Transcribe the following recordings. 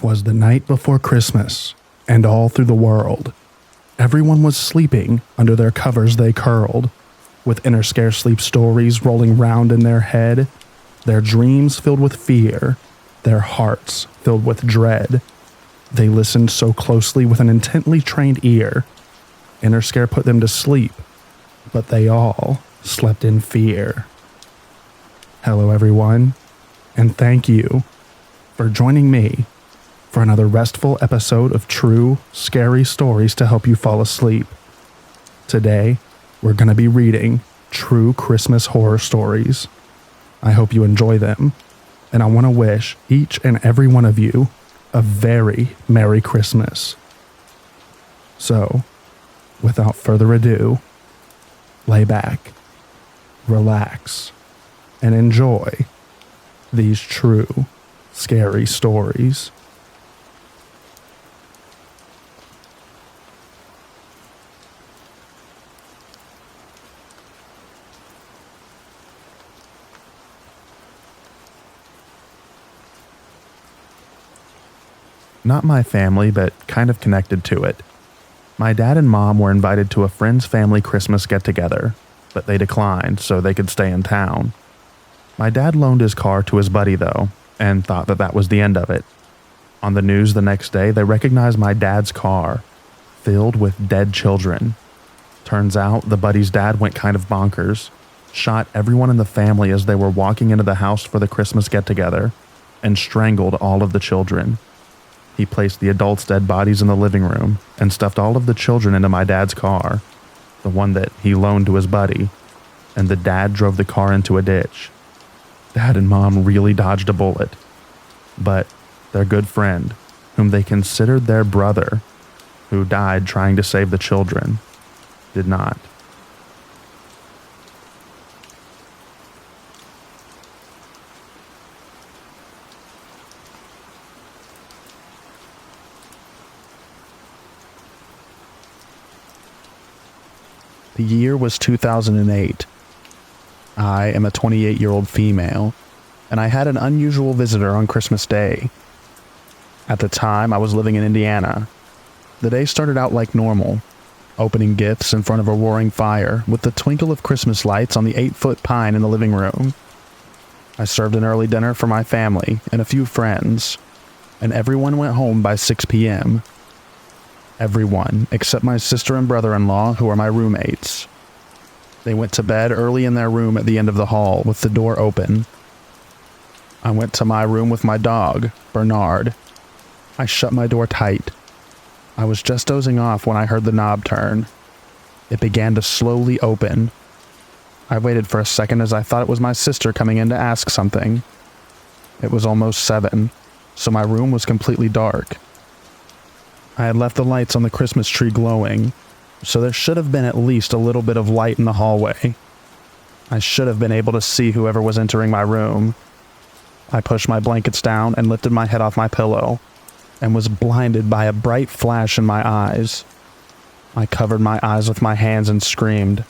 'Twas the night before Christmas, and all through the world, everyone was sleeping under their covers they curled, with inner scare sleep stories rolling round in their head, their dreams filled with fear, their hearts filled with dread. They listened so closely with an intently trained ear. Inner scare put them to sleep, but they all slept in fear. Hello everyone, and thank you for joining me for another restful episode of true, scary stories to help you fall asleep. Today, we're going to be reading true Christmas horror stories. I hope you enjoy them, and I want to wish each and every one of you a very Merry Christmas. So, without further ado, lay back, relax, and enjoy these true, scary stories. Not my family, but kind of connected to it. My dad and mom were invited to a friend's family Christmas get-together, but they declined so they could stay in town. My dad loaned his car to his buddy, though, and thought that was the end of it. On the news the next day, they recognized my dad's car, filled with dead children. Turns out the buddy's dad went kind of bonkers, shot everyone in the family as they were walking into the house for the Christmas get-together, and strangled all of the children. He placed the adults' dead bodies in the living room and stuffed all of the children into my dad's car, the one that he loaned to his buddy, and the dad drove the car into a ditch. Dad and mom really dodged a bullet, but their good friend, whom they considered their brother, who died trying to save the children, did not. The year was 2008. I am a 28-year-old female, and I had an unusual visitor on Christmas Day. At the time, I was living in Indiana. The day started out like normal, opening gifts in front of a roaring fire with the twinkle of Christmas lights on the 8-foot pine in the living room. I served an early dinner for my family and a few friends, and everyone went home by 6 p.m. Everyone, except my sister and brother-in-law, who are my roommates. They went to bed early in their room at the end of the hall with the door open. I went to my room with my dog, Bernard. I shut my door tight. I was just dozing off when I heard the knob turn. It began to slowly open. I waited for a second as I thought it was my sister coming in to ask something. It was almost 7, so my room was completely dark. I had left the lights on the Christmas tree glowing, so there should have been at least a little bit of light in the hallway. I should have been able to see whoever was entering my room. I pushed my blankets down and lifted my head off my pillow, and was blinded by a bright flash in my eyes. I covered my eyes with my hands and screamed,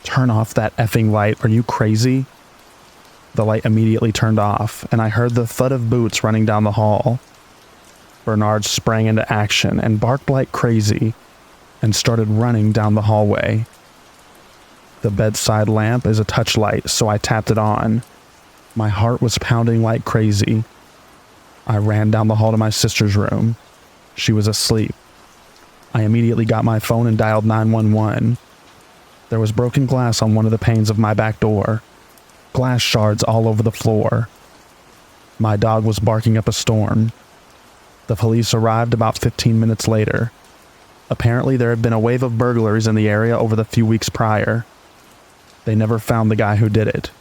"Turn off that effing light, are you crazy?" The light immediately turned off, and I heard the thud of boots running down the hall. Bernard sprang into action and barked like crazy, and started running down the hallway. The bedside lamp is a touch light, so I tapped it on. My heart was pounding like crazy. I ran down the hall to my sister's room. She was asleep. I immediately got my phone and dialed 911. There was broken glass on one of the panes of my back door. Glass shards all over the floor. My dog was barking up a storm. The police arrived about 15 minutes later. Apparently, there had been a wave of burglaries in the area over the few weeks prior. They never found the guy who did it.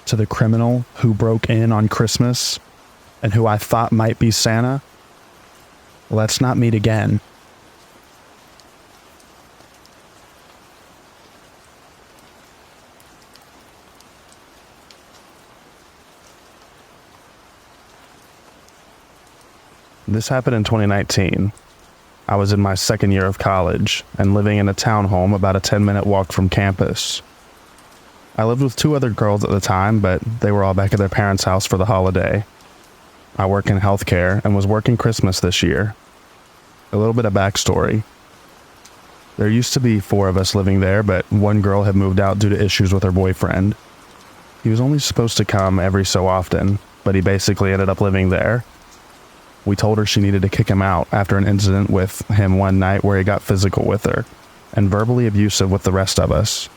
To the criminal who broke in on Christmas, and who I thought might be Santa, let's not meet again. This happened in 2019. I was in my second year of college and living in a townhome about a 10-minute walk from campus. I lived with 2 other girls at the time, but they were all back at their parents' house for the holiday. I work in healthcare and was working Christmas this year. A little bit of backstory. There used to be 4 of us living there, but one girl had moved out due to issues with her boyfriend. He was only supposed to come every so often, but he basically ended up living there. We told her she needed to kick him out after an incident with him one night where he got physical with her and verbally abusive with the rest of us.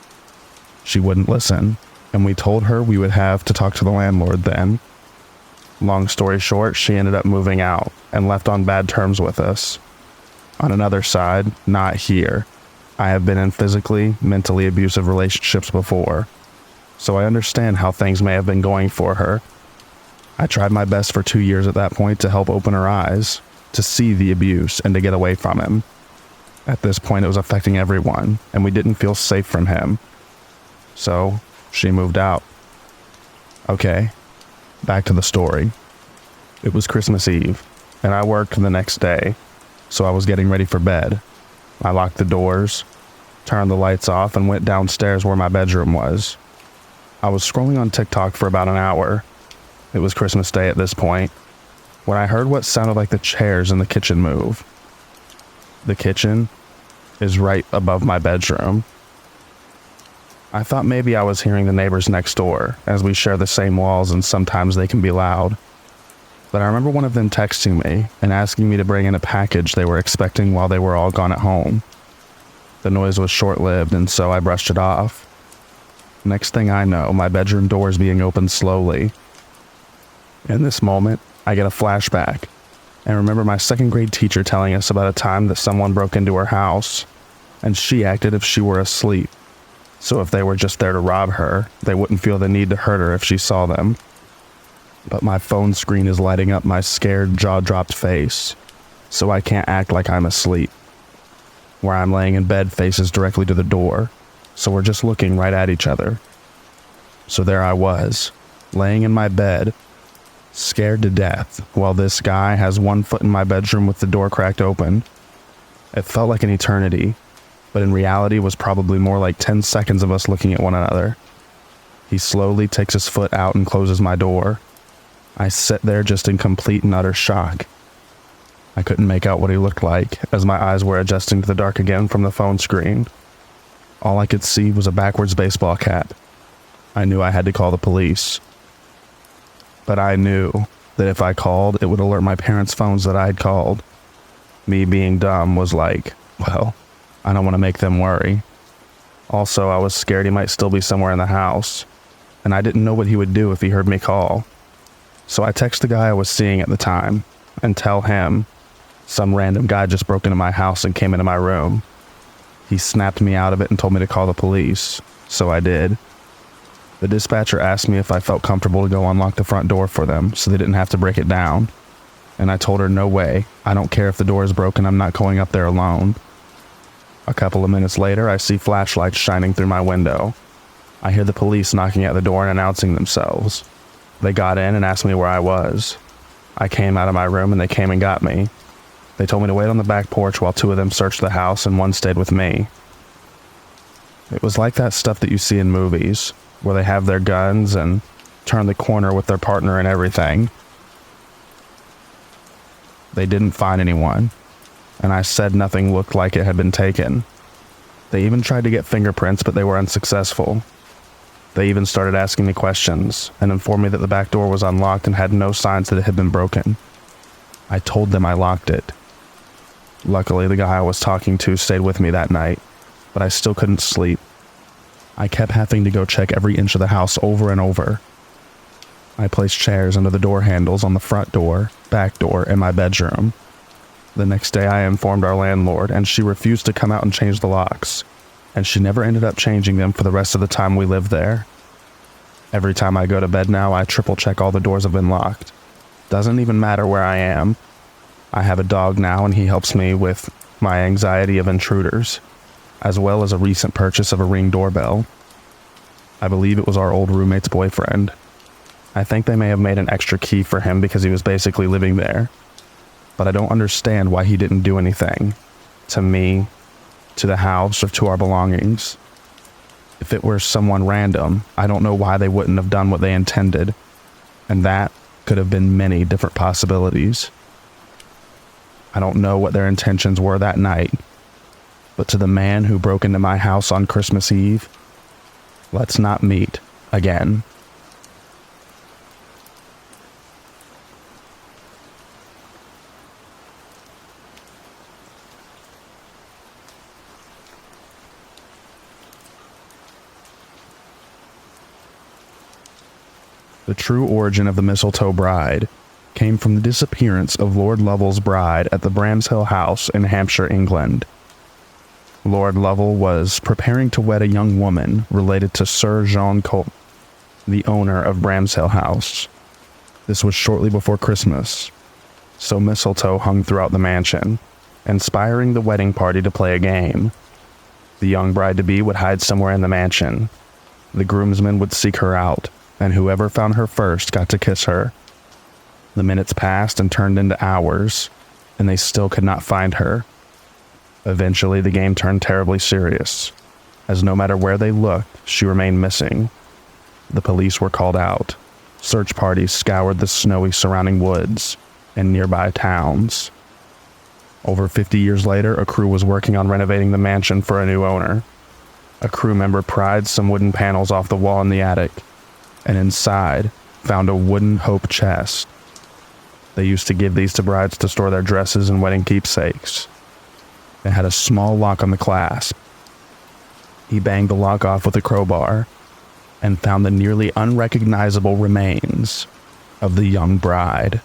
She wouldn't listen, and we told her we would have to talk to the landlord then. Long story short, she ended up moving out and left on bad terms with us. On another side, not here, I have been in physically, mentally abusive relationships before, so I understand how things may have been going for her. I tried my best for 2 years at that point to help open her eyes, to see the abuse and to get away from him. At this point, it was affecting everyone, and we didn't feel safe from him. So, she moved out. Okay, back to the story. It was Christmas Eve, and I worked the next day, so I was getting ready for bed. I locked the doors, turned the lights off, and went downstairs where my bedroom was. I was scrolling on TikTok for about an hour. It was Christmas Day at this point, when I heard what sounded like the chairs in the kitchen move. The kitchen is right above my bedroom. I thought maybe I was hearing the neighbors next door, as we share the same walls and sometimes they can be loud. But I remember one of them texting me and asking me to bring in a package they were expecting while they were all gone at home. The noise was short-lived, and so I brushed it off. Next thing I know, my bedroom door is being opened slowly. In this moment, I get a flashback, and remember my second grade teacher telling us about a time that someone broke into her house, and she acted as if she were asleep. So if they were just there to rob her, they wouldn't feel the need to hurt her if she saw them. But my phone screen is lighting up my scared, jaw-dropped face, so I can't act like I'm asleep. Where I'm laying in bed faces directly to the door, so we're just looking right at each other. So there I was, laying in my bed, scared to death, while this guy has one foot in my bedroom with the door cracked open. It felt like an eternity, but in reality was probably more like 10 seconds of us looking at one another. He slowly takes his foot out and closes my door. I sit there just in complete and utter shock. I couldn't make out what he looked like, as my eyes were adjusting to the dark again from the phone screen. All I could see was a backwards baseball cap. I knew I had to call the police. But I knew that if I called, it would alert my parents' phones that I had called. Me being dumb was like, well, I don't want to make them worry. Also, I was scared he might still be somewhere in the house, and I didn't know what he would do if he heard me call. So I text the guy I was seeing at the time and tell him some random guy just broke into my house and came into my room. He snapped me out of it and told me to call the police, so I did. The dispatcher asked me if I felt comfortable to go unlock the front door for them so they didn't have to break it down. And I told her no way, I don't care if the door is broken, I'm not going up there alone. A couple of minutes later, I see flashlights shining through my window. I hear the police knocking at the door and announcing themselves. They got in and asked me where I was. I came out of my room and they came and got me. They told me to wait on the back porch while 2 of them searched the house and 1 stayed with me. It was like that stuff that you see in movies, where they have their guns and turn the corner with their partner and everything. They didn't find anyone, and I said nothing looked like it had been taken. They even tried to get fingerprints, but they were unsuccessful. They even started asking me questions and informed me that the back door was unlocked and had no signs that it had been broken. I told them I locked it. Luckily, the guy I was talking to stayed with me that night, but I still couldn't sleep. I kept having to go check every inch of the house over and over. I placed chairs under the door handles on the front door, back door, and my bedroom. The next day I informed our landlord, and she refused to come out and change the locks, and she never ended up changing them for the rest of the time we lived there. Every time I go to bed now, I triple check all the doors have been locked. Doesn't even matter where I am. I have a dog now, and he helps me with my anxiety of intruders, as well as a recent purchase of a Ring doorbell. I believe it was our old roommate's boyfriend. I think they may have made an extra key for him because he was basically living there. But I don't understand why he didn't do anything to me, to the house, or to our belongings. If it were someone random, I don't know why they wouldn't have done what they intended. And that could have been many different possibilities. I don't know what their intentions were that night, but to the man who broke into my house on Christmas Eve, let's not meet again. The true origin of the mistletoe bride came from the disappearance of Lord Lovell's bride at the Bramshill house in Hampshire, England. Lord Lovell was preparing to wed a young woman related to Sir John Colt, the owner of Bramshill House. This was shortly before Christmas, so mistletoe hung throughout the mansion, inspiring the wedding party to play a game. The young bride-to-be would hide somewhere in the mansion. The groomsmen would seek her out, and whoever found her first got to kiss her. The minutes passed and turned into hours, and they still could not find her. Eventually, the game turned terribly serious, as no matter where they looked, she remained missing. The police were called out. Search parties scoured the snowy surrounding woods and nearby towns. Over 50 years later, a crew was working on renovating the mansion for a new owner. A crew member pried some wooden panels off the wall in the attic, and inside found a wooden hope chest. They used to give these to brides to store their dresses and wedding keepsakes. It had a small lock on the clasp. He banged the lock off with a crowbar and found the nearly unrecognizable remains of the young bride.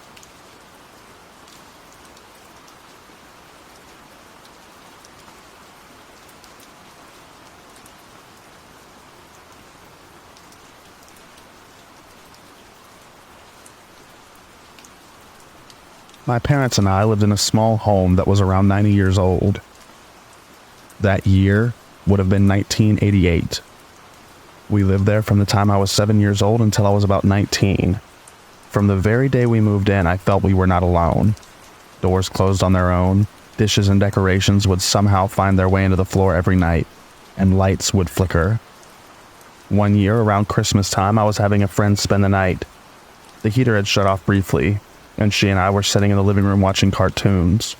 My parents and I lived in a small home that was around 90 years old. That year would have been 1988. We lived there from the time I was 7 years old until I was about 19. From the very day we moved in, I felt we were not alone. Doors closed on their own, dishes and decorations would somehow find their way into the floor every night, and lights would flicker. One year, around Christmas time, I was having a friend spend the night. The heater had shut off briefly, and she and I were sitting in the living room watching cartoons.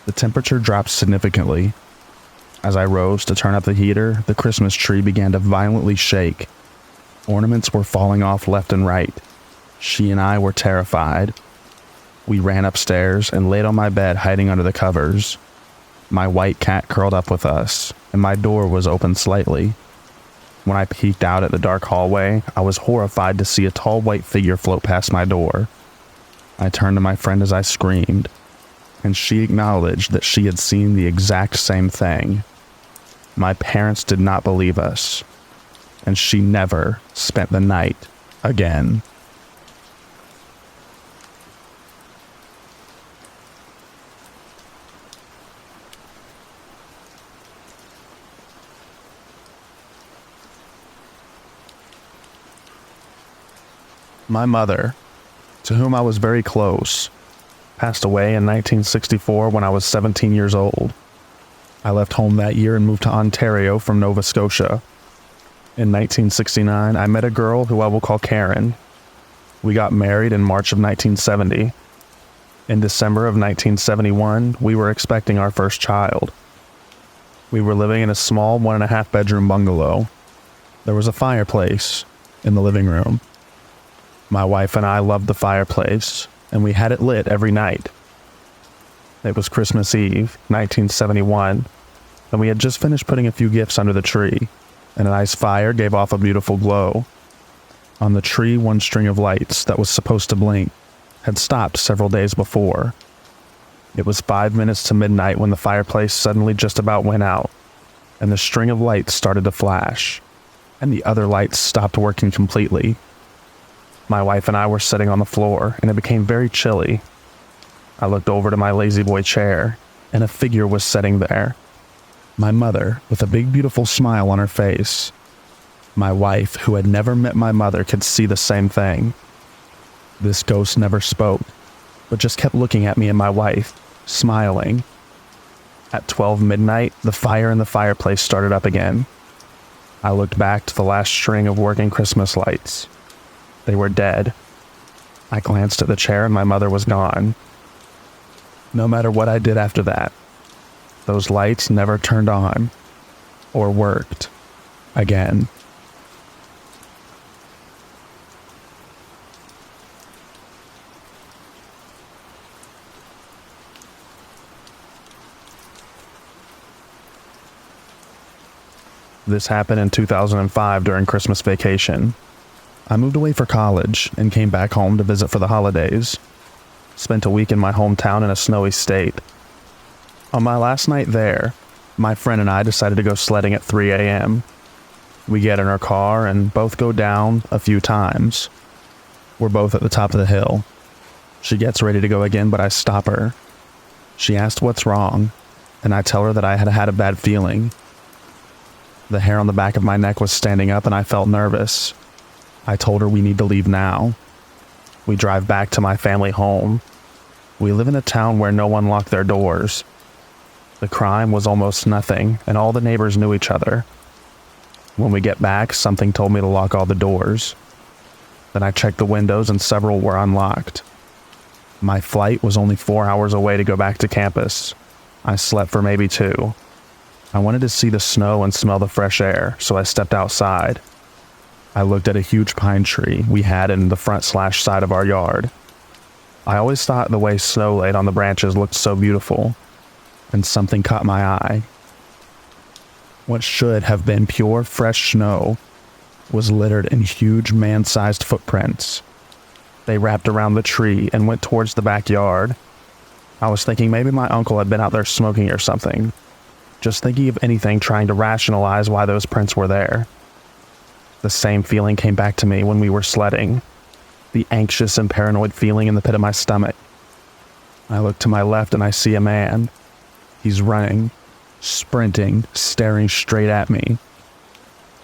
The temperature dropped significantly. As I rose to turn up the heater, the Christmas tree began to violently shake. Ornaments were falling off left and right. She and I were terrified. We ran upstairs and laid on my bed, hiding under the covers. My white cat curled up with us, and my door was open slightly. When I peeked out at the dark hallway, I was horrified to see a tall white figure float past my door. I turned to my friend as I screamed, and she acknowledged that she had seen the exact same thing. My parents did not believe us, and she never spent the night again. My mother, to whom I was very close, passed away in 1964 when I was 17 years old. I left home that year and moved to Ontario from Nova Scotia. In 1969, I met a girl who I will call Karen. We got married in March of 1970. In December of 1971, we were expecting our first child. We were living in a small 1.5 bedroom bungalow. There was a fireplace in the living room. My wife and I loved the fireplace, and we had it lit every night. It was Christmas Eve, 1971, and we had just finished putting a few gifts under the tree, and a nice fire gave off a beautiful glow. On the tree, one string of lights that was supposed to blink had stopped several days before. It was 5 minutes to midnight when the fireplace suddenly just about went out, and the string of lights started to flash, and the other lights stopped working completely. My wife and I were sitting on the floor, and it became very chilly. I looked over to my lazy boy chair, and a figure was sitting there. My mother, with a big beautiful smile on her face. My wife, who had never met my mother, could see the same thing. This ghost never spoke, but just kept looking at me and my wife, smiling. At 12 midnight, the fire in the fireplace started up again. I looked back to the last string of working Christmas lights. They were dead. I glanced at the chair and my mother was gone. No matter what I did after that, those lights never turned on or worked again. This happened in 2005 during Christmas vacation. I moved away for college and came back home to visit for the holidays. Spent a week in my hometown in a snowy state. On my last night there, my friend and I decided to go sledding at 3 a.m. We get in our car and both go down a few times. We're both at the top of the hill. She gets ready to go again, but I stop her. She asked what's wrong, and I tell her that I had a bad feeling. The hair on the back of my neck was standing up and I felt nervous. I told her we need to leave now. We drive back to my family home. We live in a town where no one locked their doors. The crime was almost nothing, and all the neighbors knew each other. When we get back, something told me to lock all the doors. Then I checked the windows and several were unlocked. My flight was only 4 hours away to go back to campus. I slept for maybe 2. I wanted to see the snow and smell the fresh air, so I stepped outside. I looked at a huge pine tree we had in the front/side of our yard. I always thought the way snow laid on the branches looked so beautiful, and something caught my eye. What should have been pure, fresh snow was littered in huge man-sized footprints. They wrapped around the tree and went towards the backyard. I was thinking maybe my uncle had been out there smoking or something. Just thinking of anything trying to rationalize why those prints were there. The same feeling came back to me when we were sledding. The anxious and paranoid feeling in the pit of my stomach. I look to my left and I see a man. He's running, sprinting, staring straight at me.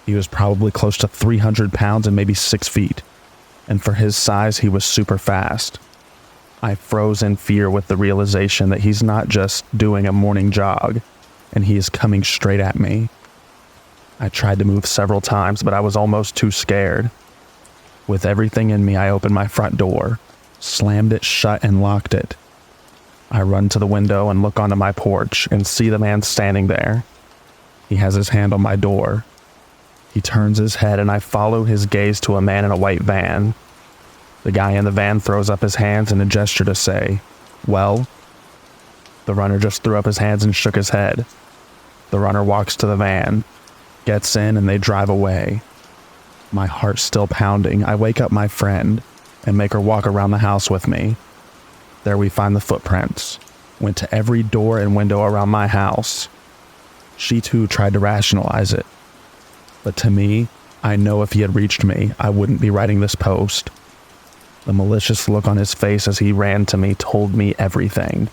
He was probably close to 300 pounds and maybe 6 feet. And for his size, he was super fast. I froze in fear with the realization that he's not just doing a morning jog, and he is coming straight at me. I tried to move several times, but I was almost too scared. With everything in me, I opened my front door, slammed it shut and locked it. I run to the window and look onto my porch and see the man standing there. He has his hand on my door. He turns his head and I follow his gaze to a man in a white van. The guy in the van throws up his hands in a gesture to say, "Well?" The runner just threw up his hands and shook his head. The runner walks to the van, gets in, and they drive away. My heart's still pounding. I wake up my friend and make her walk around the house with me. There we find the footprints. Went to every door and window around my house. She too tried to rationalize it. But to me, I know if he had reached me, I wouldn't be writing this post. The malicious look on his face as he ran to me told me everything.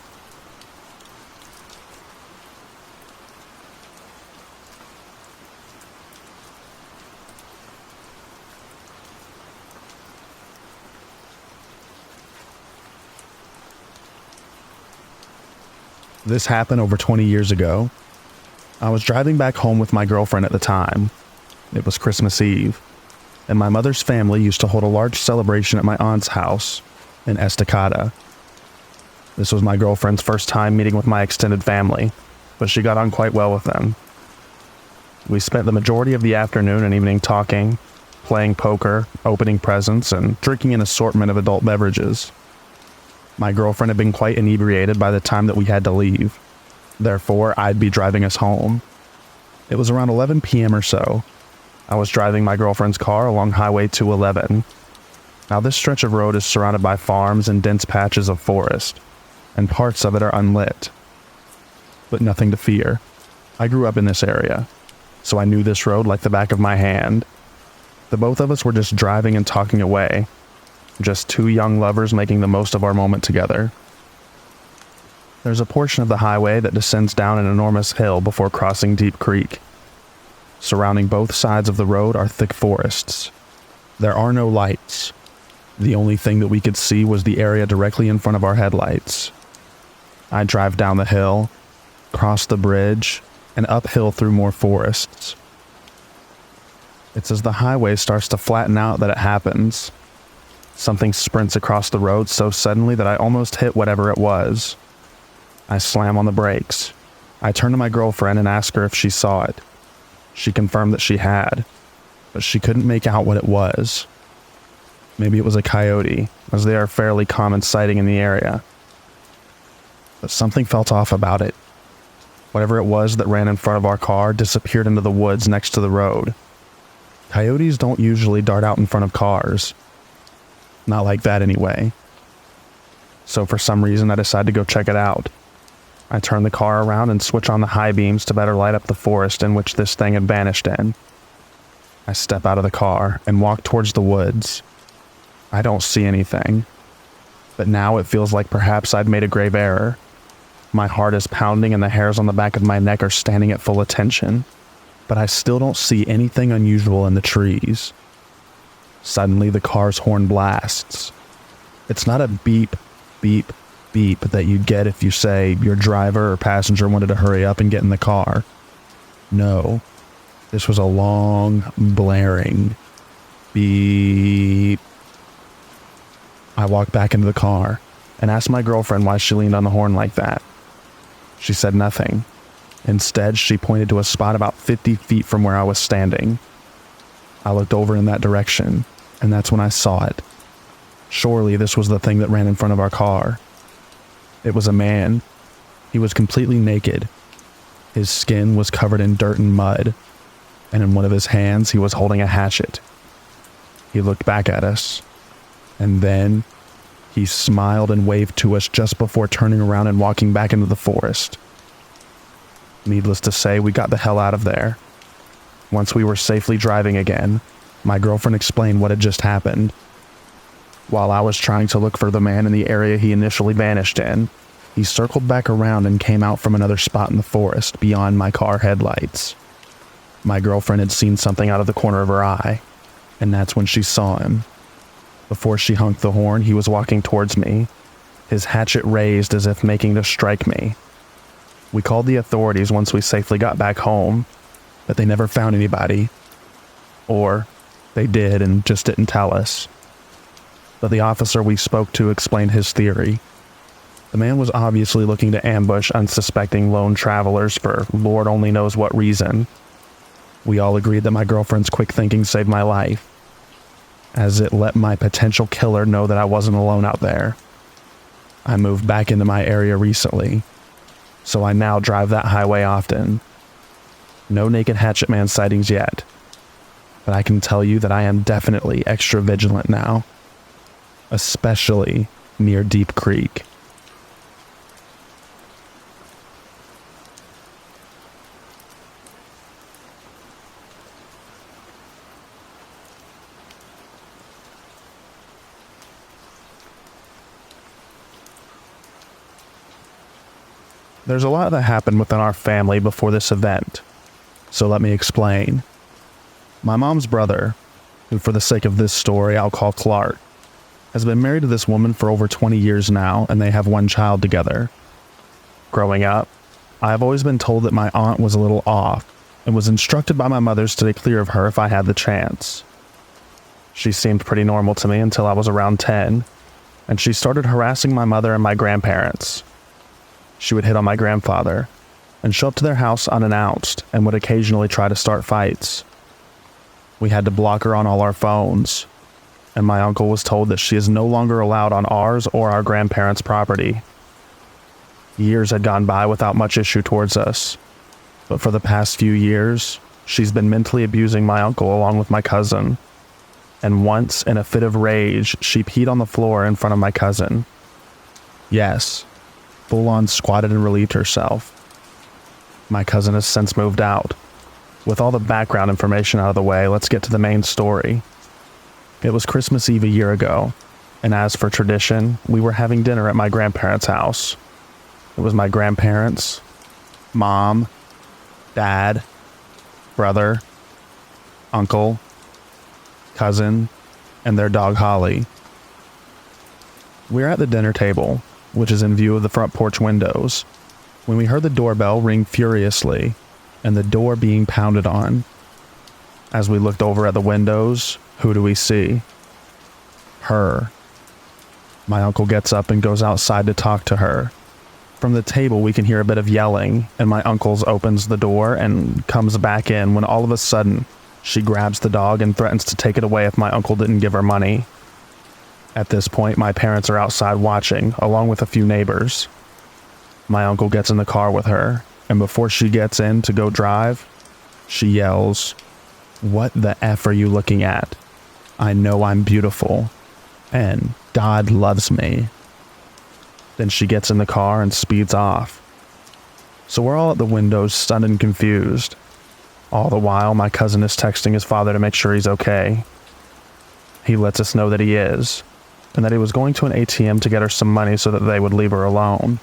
This happened over 20 years ago. I was driving back home with my girlfriend at the time. It was Christmas Eve, and my mother's family used to hold a large celebration at my aunt's house in Estacada. This was my girlfriend's first time meeting with my extended family, but she got on quite well with them. We spent the majority of the afternoon and evening talking, playing poker, opening presents, and drinking an assortment of adult beverages. My girlfriend had been quite inebriated by the time that we had to leave. Therefore, I'd be driving us home. It was around 11 p.m. or so. I was driving my girlfriend's car along Highway 211. Now, this stretch of road is surrounded by farms and dense patches of forest, and parts of it are unlit. But nothing to fear. I grew up in this area, so I knew this road like the back of my hand. The both of us were just driving and talking away. Just two young lovers making the most of our moment together. There's a portion of the highway that descends down an enormous hill before crossing Deep Creek. Surrounding both sides of the road are thick forests. There are no lights. The only thing that we could see was the area directly in front of our headlights. I drive down the hill, cross the bridge, and uphill through more forests. It's as the highway starts to flatten out that it happens. Something sprints across the road so suddenly that I almost hit whatever it was. I slam on the brakes. I turn to my girlfriend and ask her if she saw it. She confirmed that she had, but she couldn't make out what it was. Maybe it was a coyote, as they are a fairly common sighting in the area. But something felt off about it. Whatever it was that ran in front of our car disappeared into the woods next to the road. Coyotes don't usually dart out in front of cars. Not like that anyway. So for some reason I decided to go check it out. I turn the car around and switch on the high beams to better light up the forest in which this thing had vanished in. I step out of the car and walk towards the woods. I don't see anything, but now it feels like perhaps I'd made a grave error. My heart is pounding and the hairs on the back of my neck are standing at full attention, but I still don't see anything unusual in the trees. Suddenly the car's horn blasts. It's not a beep, beep, beep that you'd get if you say your driver or passenger wanted to hurry up and get in the car. No, this was a long, blaring beep. I walked back into the car and asked my girlfriend why she leaned on the horn like that. She said nothing. Instead, she pointed to a spot about 50 feet from where I was standing. I looked over in that direction, and that's when I saw it. Surely this was the thing that ran in front of our car. It was a man. He was completely naked. His skin was covered in dirt and mud, and in one of his hands he was holding a hatchet. He looked back at us, and then he smiled and waved to us just before turning around and walking back into the forest. Needless to say, we got the hell out of there. Once we were safely driving again, my girlfriend explained what had just happened. While I was trying to look for the man in the area he initially vanished in, he circled back around and came out from another spot in the forest beyond my car headlights. My girlfriend had seen something out of the corner of her eye, and that's when she saw him. Before she honked the horn, he was walking towards me, his hatchet raised as if making to strike me. We called the authorities once we safely got back home, but they never found anybody. Or they did and just didn't tell us. But the officer we spoke to explained his theory. The man was obviously looking to ambush unsuspecting lone travelers for Lord only knows what reason. We all agreed that my girlfriend's quick thinking saved my life, as it let my potential killer know that I wasn't alone out there. I moved back into my area recently, so I now drive that highway often. No naked hatchet man sightings yet, but I can tell you that I am definitely extra vigilant now, especially near Deep Creek. There's a lot that happened within our family before this event, so let me explain. My mom's brother, who for the sake of this story I'll call Clark, has been married to this woman for over 20 years now, and they have one child together. Growing up, I have always been told that my aunt was a little off, and was instructed by my mother to stay clear of her if I had the chance. She seemed pretty normal to me until I was around 10, and she started harassing my mother and my grandparents. She would hit on my grandfather, and show up to their house unannounced, and would occasionally try to start fights. We had to block her on all our phones, and my uncle was told that she is no longer allowed on ours or our grandparents' property. Years had gone by without much issue towards us, but for the past few years, she's been mentally abusing my uncle along with my cousin, and once, in a fit of rage, she peed on the floor in front of my cousin. Yes, full-on squatted and relieved herself. My cousin has since moved out. With all the background information out of the way, let's get to the main story. It was Christmas Eve a year ago, and as for tradition, we were having dinner at my grandparents' house. It was my grandparents, mom, dad, brother, uncle, cousin, and their dog Holly. We're at the dinner table, which is in view of the front porch windows, when we heard the doorbell ring furiously and the door being pounded on. As we looked over at the windows, who do we see? Her. My uncle gets up and goes outside to talk to her. From the table, we can hear a bit of yelling, and my uncle opens the door and comes back in when all of a sudden, she grabs the dog and threatens to take it away if my uncle didn't give her money. At this point, my parents are outside watching, along with a few neighbors. My uncle gets in the car with her, and before she gets in to go drive, she yells, "What the F are you looking at? I know I'm beautiful, and God loves me." Then she gets in the car and speeds off. So we're all at the windows, stunned and confused. All the while, my cousin is texting his father to make sure he's okay. He lets us know that he is, and that he was going to an ATM to get her some money so that they would leave her alone.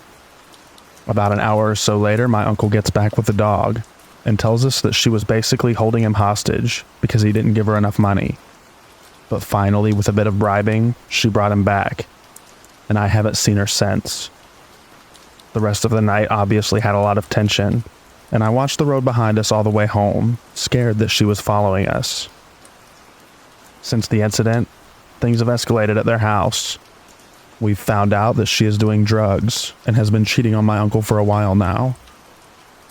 About an hour or so later, my uncle gets back with the dog and tells us that she was basically holding him hostage because he didn't give her enough money. But finally, with a bit of bribing, she brought him back, and I haven't seen her since. The rest of the night obviously had a lot of tension, and I watched the road behind us all the way home, scared that she was following us. Since the incident, things have escalated at their house. We've found out that she is doing drugs and has been cheating on my uncle for a while now.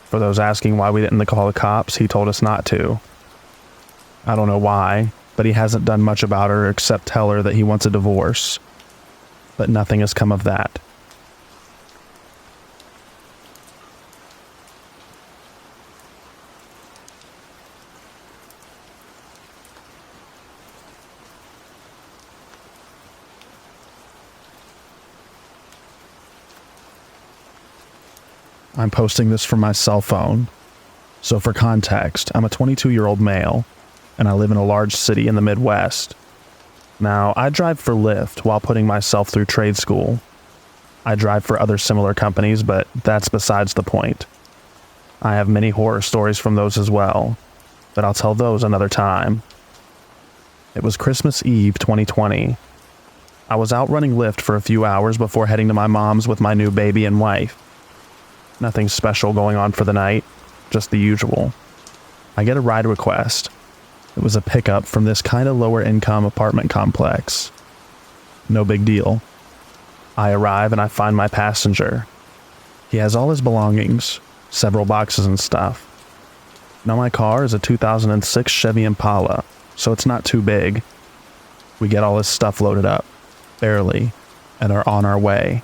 For those asking why we didn't call the cops, he told us not to. I don't know why, but he hasn't done much about her except tell her that he wants a divorce. But nothing has come of that. I'm posting this from my cell phone. So for context, I'm a 22-year-old male, and I live in a large city in the Midwest. Now, I drive for Lyft while putting myself through trade school. I drive for other similar companies, but that's besides the point. I have many horror stories from those as well, but I'll tell those another time. It was Christmas Eve 2020. I was out running Lyft for a few hours before heading to my mom's with my new baby and wife. Nothing special going on for the night, just the usual. I get a ride request. It was a pickup from this kind of lower income apartment complex. No big deal. I arrive and I find my passenger. He has all his belongings, several boxes and stuff. Now my car is a 2006 Chevy Impala, so it's not too big. We get all his stuff loaded up, barely, and are on our way.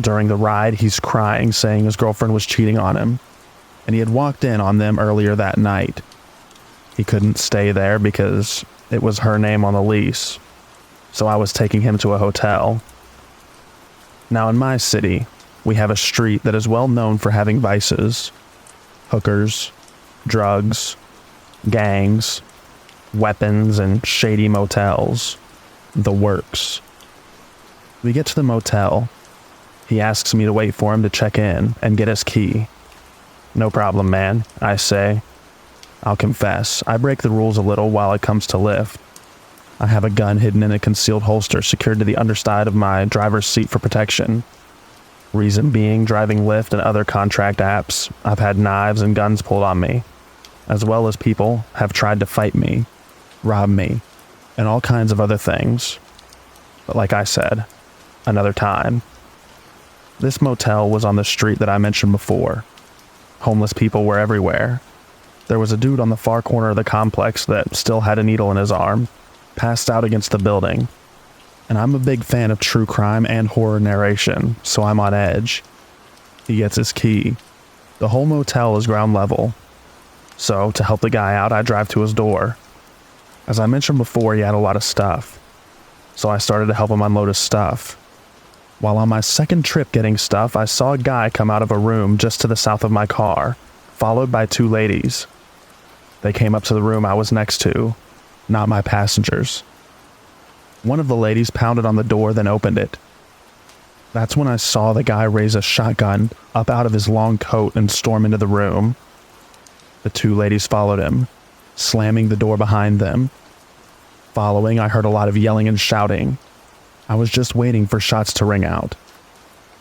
During the ride, he's crying, saying his girlfriend was cheating on him, and he had walked in on them earlier that night. He couldn't stay there because it was her name on the lease, so I was taking him to a hotel. Now in my city, we have a street that is well known for having vices. Hookers, drugs, gangs, weapons, and shady motels. The works. We get to the motel. He asks me to wait for him to check in and get his key. "No problem, man," I say. I'll confess, I break the rules a little while it comes to Lyft. I have a gun hidden in a concealed holster secured to the underside of my driver's seat for protection. Reason being, driving Lyft and other contract apps, I've had knives and guns pulled on me, as well as people have tried to fight me, rob me, and all kinds of other things. But like I said, another time. This motel was on the street that I mentioned before. Homeless people were everywhere. There was a dude on the far corner of the complex that still had a needle in his arm, passed out against the building. And I'm a big fan of true crime and horror narration, so I'm on edge. He gets his key. The whole motel is ground level. So, to help the guy out, I drive to his door. As I mentioned before, he had a lot of stuff. So I started to help him unload his stuff. While on my second trip getting stuff, I saw a guy come out of a room just to the south of my car, followed by two ladies. They came up to the room I was next to, not my passengers. One of the ladies pounded on the door, then opened it. That's when I saw the guy raise a shotgun up out of his long coat and storm into the room. The two ladies followed him, slamming the door behind them. Following, I heard a lot of yelling and shouting. I was just waiting for shots to ring out.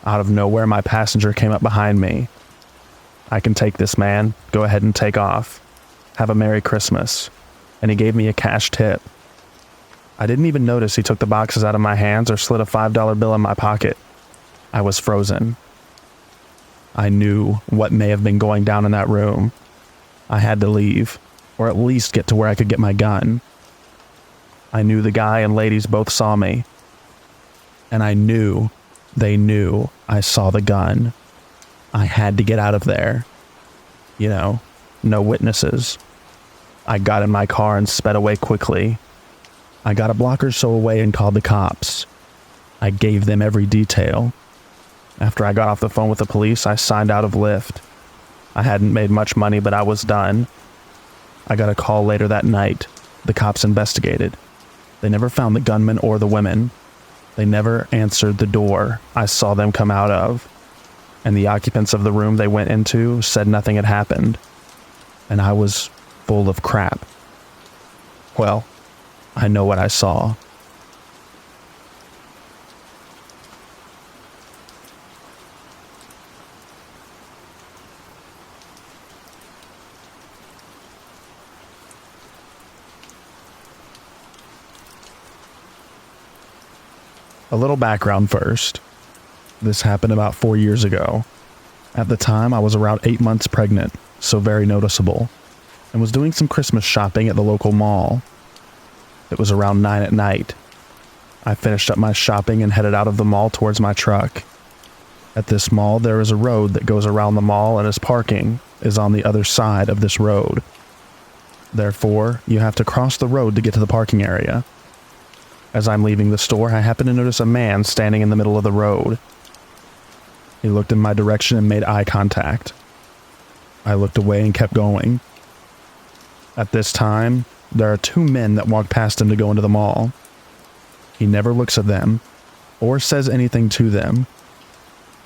Out of nowhere, my passenger came up behind me. "I can take this, man. Go ahead and take off. Have a Merry Christmas." And he gave me a cash tip. I didn't even notice he took the boxes out of my hands or slid a $5 bill in my pocket. I was frozen. I knew what may have been going down in that room. I had to leave, or at least get to where I could get my gun. I knew the guy and ladies both saw me. And I knew they knew I saw the gun. I had to get out of there. You know, no witnesses. I got in my car and sped away quickly. I got a block or so away and called the cops. I gave them every detail. After I got off the phone with the police, I signed out of Lyft. I hadn't made much money, but I was done. I got a call later that night. The cops investigated. They never found the gunman or the women. They never answered the door I saw them come out of. And the occupants of the room they went into said nothing had happened. And I was full of crap. Well, I know what I saw. A little background first. This happened about 4 years ago. At the time, I was around 8 months pregnant, so very noticeable, and was doing some Christmas shopping at the local mall. It was around 9 at night. I finished up my shopping and headed out of the mall towards my truck. At this mall, there is a road that goes around the mall, and its parking is on the other side of this road. Therefore, you have to cross the road to get to the parking area. As I'm leaving the store, I happen to notice a man standing in the middle of the road. He looked in my direction and made eye contact. I looked away and kept going. At this time, there are 2 men that walk past him to go into the mall. He never looks at them or says anything to them,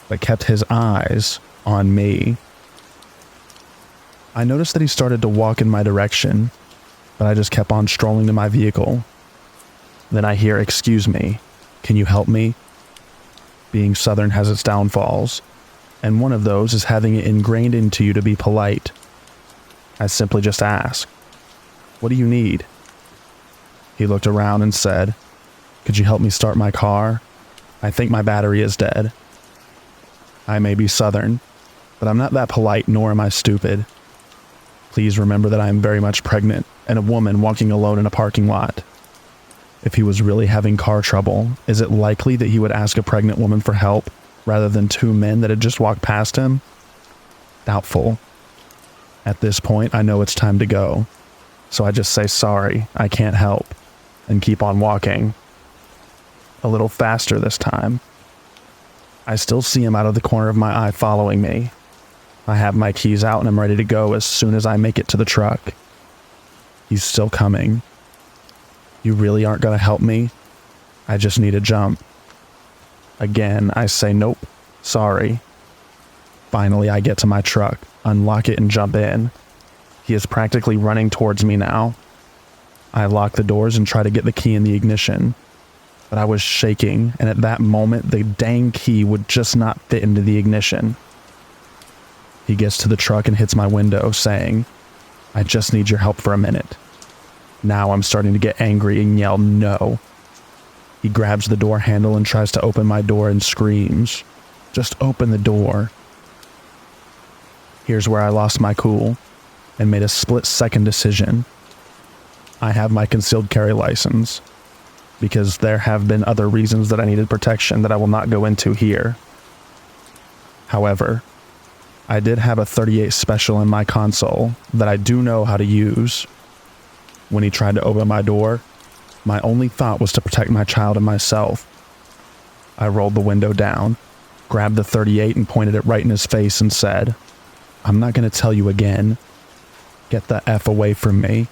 but kept his eyes on me. I noticed that he started to walk in my direction, but I just kept on strolling to my vehicle. Then I hear, "Excuse me, can you help me?" Being Southern has its downfalls, and one of those is having it ingrained into you to be polite. I simply just ask, "What do you need?" He looked around and said, "Could you help me start my car? I think my battery is dead." I may be Southern, but I'm not that polite, nor am I stupid. Please remember that I am very much pregnant and a woman walking alone in a parking lot. If he was really having car trouble, is it likely that he would ask a pregnant woman for help rather than 2 men that had just walked past him? Doubtful. At this point, I know it's time to go, so I just say sorry, I can't help, and keep on walking. A little faster this time. I still see him out of the corner of my eye following me. I have my keys out and I'm ready to go as soon as I make it to the truck. He's still coming. "You really aren't going to help me? I just need a jump." Again, I say nope, sorry. Finally, I get to my truck, unlock it and jump in. He is practically running towards me now. I lock the doors and try to get the key in the ignition, but I was shaking, and at that moment, the dang key would just not fit into the ignition. He gets to the truck and hits my window, saying, "I just need your help for a minute." Now I'm starting to get angry and yell no. He grabs the door handle and tries to open my door and screams, "Just open the door." Here's where I lost my cool and made a split-second decision. I have my concealed carry license, because there have been other reasons that I needed protection that I will not go into here. However, I did have a .38 special in my console that I do know how to use. When he tried to open my door, my only thought was to protect my child and myself. I rolled the window down, grabbed the .38 and pointed it right in his face and said, "I'm not going to tell you again. Get the F away from me."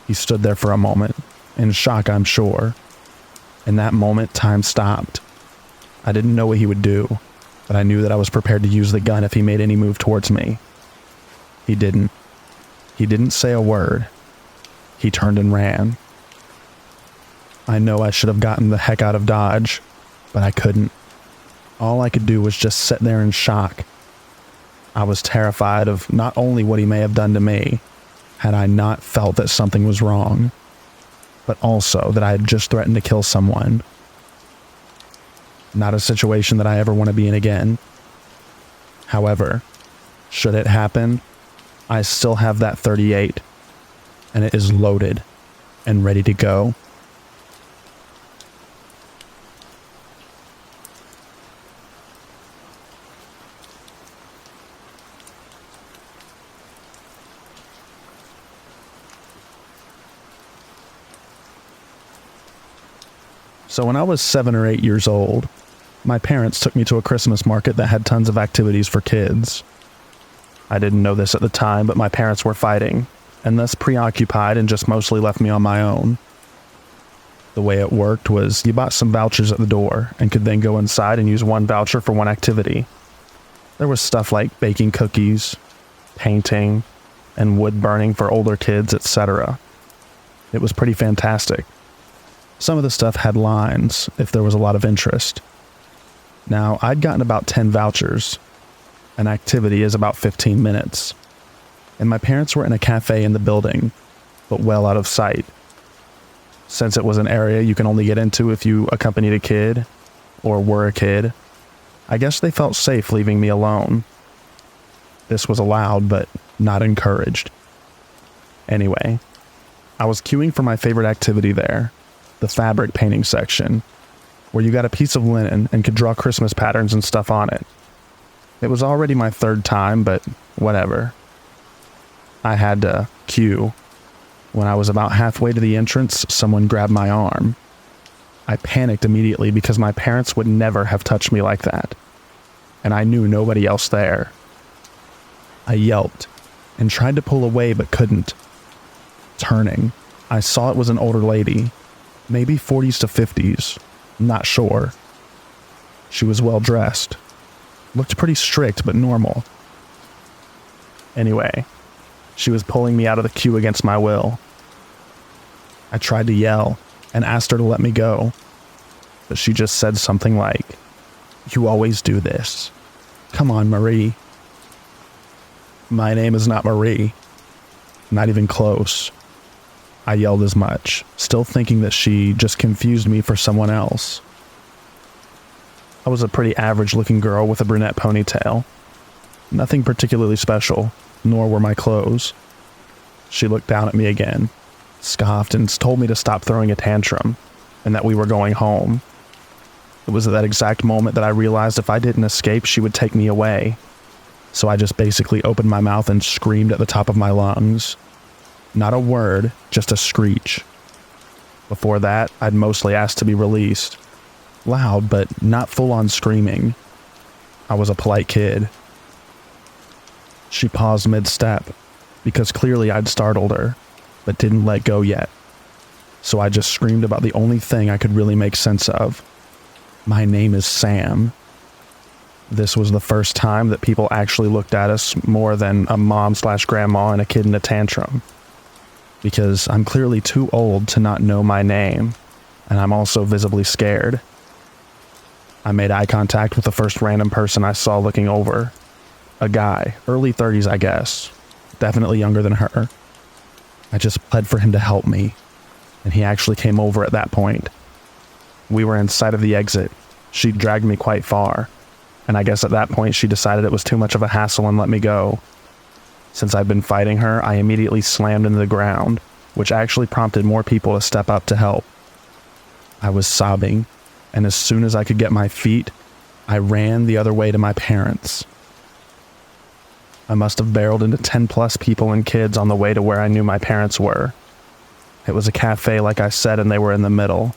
He stood there for a moment, in shock I'm sure. In that moment, time stopped. I didn't know what he would do, but I knew that I was prepared to use the gun if he made any move towards me. He didn't. He didn't say a word. He turned and ran. I know I should have gotten the heck out of Dodge, but I couldn't. All I could do was just sit there in shock. I was terrified of not only what he may have done to me, had I not felt that something was wrong, but also that I had just threatened to kill someone. Not a situation that I ever want to be in again. However, should it happen, I still have that 38, and it is loaded and ready to go. So when I was 7 or 8 years old, my parents took me to a Christmas market that had tons of activities for kids. I didn't know this at the time, but my parents were fighting, and thus preoccupied and just mostly left me on my own. The way it worked was you bought some vouchers at the door and could then go inside and use one voucher for one activity. There was stuff like baking cookies, painting, and wood burning for older kids, etc. It was pretty fantastic. Some of the stuff had lines if there was a lot of interest. Now, I'd gotten about 10 vouchers. An activity is about 15 minutes. And my parents were in a cafe in the building, but well out of sight. Since it was an area you can only get into if you accompanied a kid, or were a kid, I guess they felt safe leaving me alone. This was allowed, but not encouraged. Anyway, I was queuing for my favorite activity there, the fabric painting section, where you got a piece of linen and could draw Christmas patterns and stuff on it. It was already my third time, but whatever. I had to queue. When I was about halfway to the entrance, someone grabbed my arm. I panicked immediately because my parents would never have touched me like that, and I knew nobody else there. I yelped and tried to pull away but couldn't. Turning, I saw it was an older lady, maybe 40s to 50s, not sure. She was well dressed, looked pretty strict but normal. Anyway, she was pulling me out of the queue against my will. I tried to yell and asked her to let me go, but she just said something like, "You always do this. Come on, Marie." My name is not Marie. Not even close. I yelled as much, still thinking that she just confused me for someone else. I was a pretty average-looking girl with a brunette ponytail. Nothing particularly special, nor were my clothes. She looked down at me again, scoffed, and told me to stop throwing a tantrum, and that we were going home. It was at that exact moment that I realized if I didn't escape, she would take me away. So I just basically opened my mouth and screamed at the top of my lungs. Not a word, just a screech. Before that, I'd mostly asked to be released. Loud, but not full-on screaming. I was a polite kid. She paused mid-step, because clearly I'd startled her, but didn't let go yet. So I just screamed about the only thing I could really make sense of. My name is Sam. This was the first time that people actually looked at us more than a mom/grandma and a kid in a tantrum. Because I'm clearly too old to not know my name, and I'm also visibly scared. I made eye contact with the first random person I saw looking over. A guy, early 30s I guess, definitely younger than her. I just pled for him to help me, and he actually came over at that point. We were in sight of the exit. She dragged me quite far, and I guess at that point she decided it was too much of a hassle and let me go. Since I'd been fighting her, I immediately slammed into the ground, which actually prompted more people to step up to help. I was sobbing, and as soon as I could get my feet, I ran the other way to my parents. I must have barreled into 10+ people and kids on the way to where I knew my parents were. It was a cafe, like I said, and they were in the middle.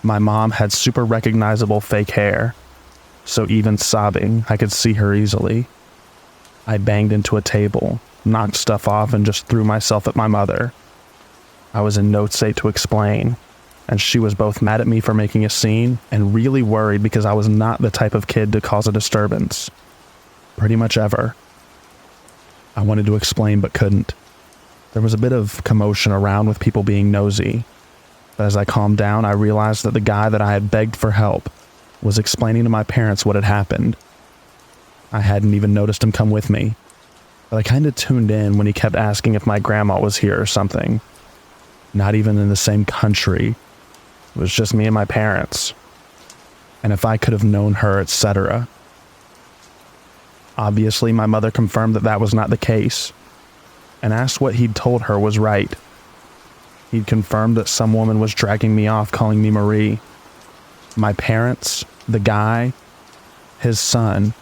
My mom had super recognizable fake hair, so even sobbing, I could see her easily. I banged into a table, knocked stuff off, and just threw myself at my mother. I was in no state to explain, and she was both mad at me for making a scene and really worried because I was not the type of kid to cause a disturbance. Pretty much ever. I wanted to explain but couldn't. There was a bit of commotion around with people being nosy, but as I calmed down, I realized that the guy that I had begged for help was explaining to my parents what had happened. I hadn't even noticed him come with me, but I kind of tuned in when he kept asking if my grandma was here or something. not even in the same country. It was just me and my parents. And if I could have known her, etc. Obviously, my mother confirmed that that was not the case, and asked what he'd told her was right. He'd confirmed that some woman was dragging me off, calling me Marie. My parents, the guy, his son,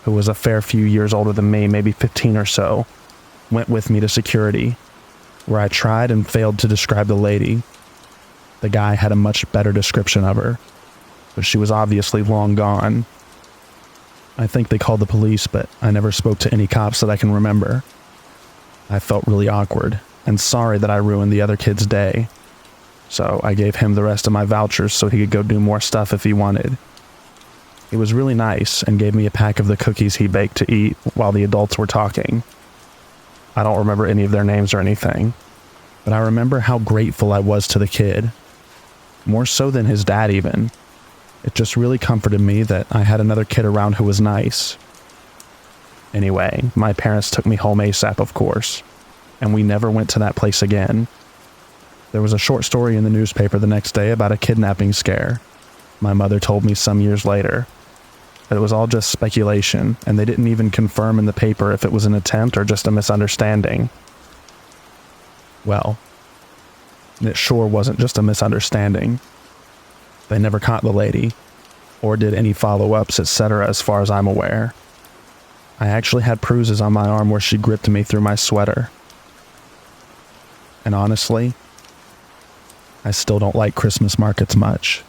who was a fair few years older than me, maybe 15 or so, went with me to security, where I tried and failed to describe the lady. The guy had a much better description of her, but she was obviously long gone. I think they called the police, but I never spoke to any cops that I can remember. I felt really awkward and sorry that I ruined the other kid's day, so I gave him the rest of my vouchers so he could go do more stuff if he wanted. He was really nice and gave me a pack of the cookies he baked to eat while the adults were talking. I don't remember any of their names or anything, but I remember how grateful I was to the kid. More so than his dad even. It just really comforted me that I had another kid around who was nice. Anyway, my parents took me home ASAP, of course, and we never went to that place again. There was a short story in the newspaper the next day about a kidnapping scare. My mother told me some years later. But it was all just speculation, and they didn't even confirm in the paper if it was an attempt or just a misunderstanding. Well, it sure wasn't just a misunderstanding. They never caught the lady, or did any follow-ups, etc. as far as I'm aware. I actually had bruises on my arm where she gripped me through my sweater. And honestly, I still don't like Christmas markets much.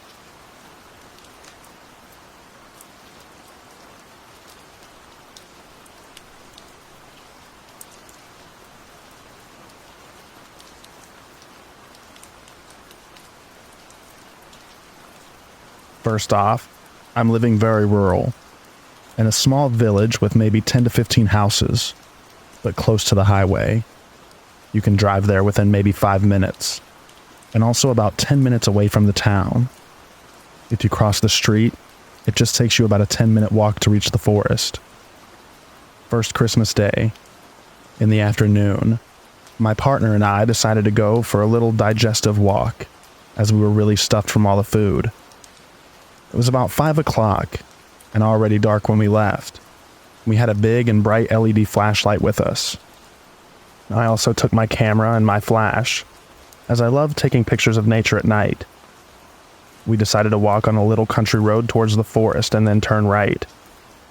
First off, I'm living very rural, in a small village with maybe 10 to 15 houses, but close to the highway. You can drive there within maybe 5 minutes, and also about 10 minutes away from the town. If you cross the street, it just takes you about a 10-minute walk to reach the forest. First Christmas Day, in the afternoon, my partner and I decided to go for a little digestive walk, as we were really stuffed from all the food. It was about 5 o'clock, and already dark when we left. We had a big and bright LED flashlight with us. I also took my camera and my flash, as I love taking pictures of nature at night. We decided to walk on a little country road towards the forest and then turn right,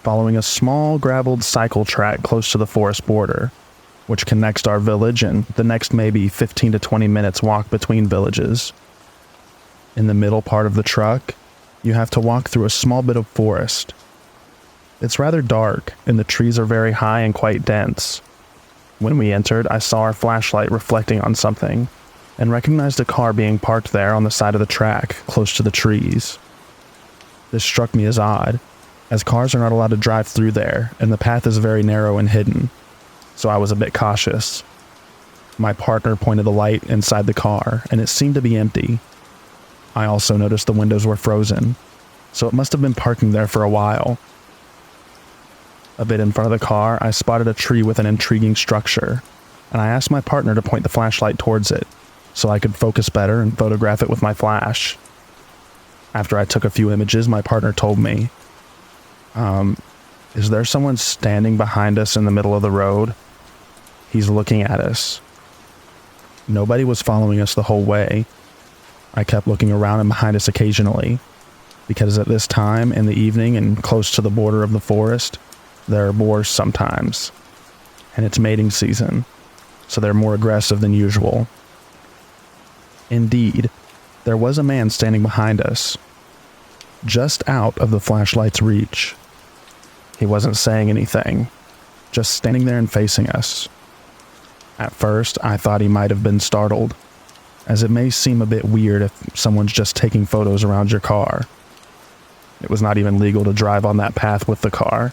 following a small graveled cycle track close to the forest border, which connects our village and the next maybe 15 to 20 minutes walk between villages. In the middle part of the truck, you have to walk through a small bit of forest. It's rather dark, and the trees are very high and quite dense. When we entered, I saw our flashlight reflecting on something, and recognized a car being parked there on the side of the track, close to the trees. This struck me as odd, as cars are not allowed to drive through there, and the path is very narrow and hidden, so I was a bit cautious. My partner pointed a light inside the car, and it seemed to be empty. I also noticed the windows were frozen, so it must have been parking there for a while. A bit in front of the car, I spotted a tree with an intriguing structure, and I asked my partner to point the flashlight towards it, so I could focus better and photograph it with my flash. After I took a few images, my partner told me, is there someone standing behind us in the middle of the road? He's looking at us. Nobody was following us the whole way. I kept looking around and behind us occasionally, because at this time in the evening and close to the border of the forest, there are boars sometimes, and it's mating season, so they're more aggressive than usual. Indeed, there was a man standing behind us, just out of the flashlight's reach. He wasn't saying anything, just standing there and facing us. At first, I thought he might have been startled, as it may seem a bit weird if someone's just taking photos around your car. It was not even legal to drive on that path with the car.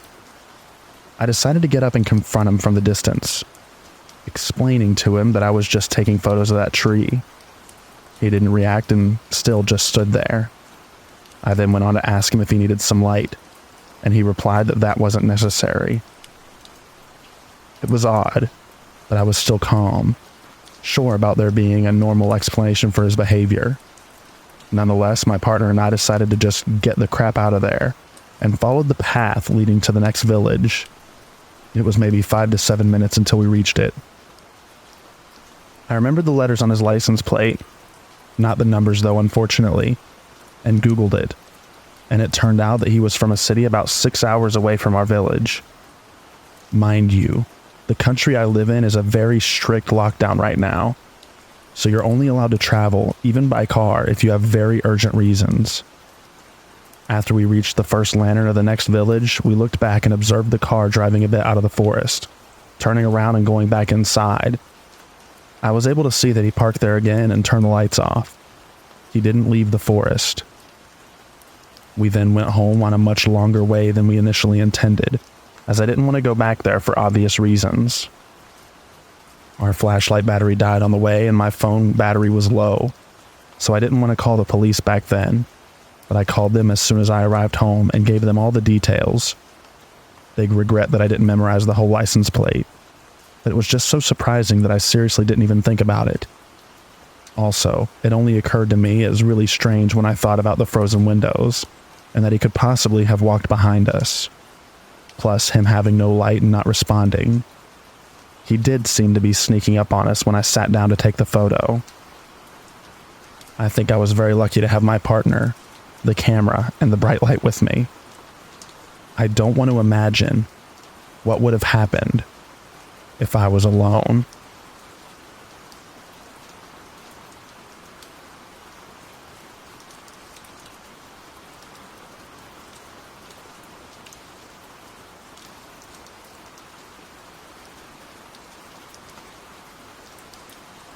I decided to get up and confront him from the distance, explaining to him that I was just taking photos of that tree. He didn't react and still just stood there. I then went on to ask him if he needed some light, and he replied that that wasn't necessary. It was odd, but I was still calm, sure about there being a normal explanation for his behavior. Nonetheless, my partner and I decided to just get the crap out of there and followed the path leading to the next village. It was maybe 5 to 7 minutes until we reached it. I remembered the letters on his license plate, not the numbers though, unfortunately, and Googled it, and it turned out that he was from a city about 6 hours away from our village. Mind you, the country I live in is a very strict lockdown right now, so you're only allowed to travel, even by car, if you have very urgent reasons. After we reached the first lantern of the next village, we looked back and observed the car driving a bit out of the forest, turning around and going back inside. I was able to see that he parked there again and turned the lights off. He didn't leave the forest. We then went home on a much longer way than we initially intended, as I didn't want to go back there for obvious reasons. Our flashlight battery died on the way and my phone battery was low, so I didn't want to call the police back then, but I called them as soon as I arrived home and gave them all the details. They'd regret that I didn't memorize the whole license plate, but it was just so surprising that I seriously didn't even think about it. Also, it only occurred to me as really strange when I thought about the frozen windows, and that he could possibly have walked behind us. Plus him having no light and not responding. He did seem to be sneaking up on us when I sat down to take the photo. I think I was very lucky to have my partner, the camera, and the bright light with me. I don't want to imagine what would have happened if I was alone.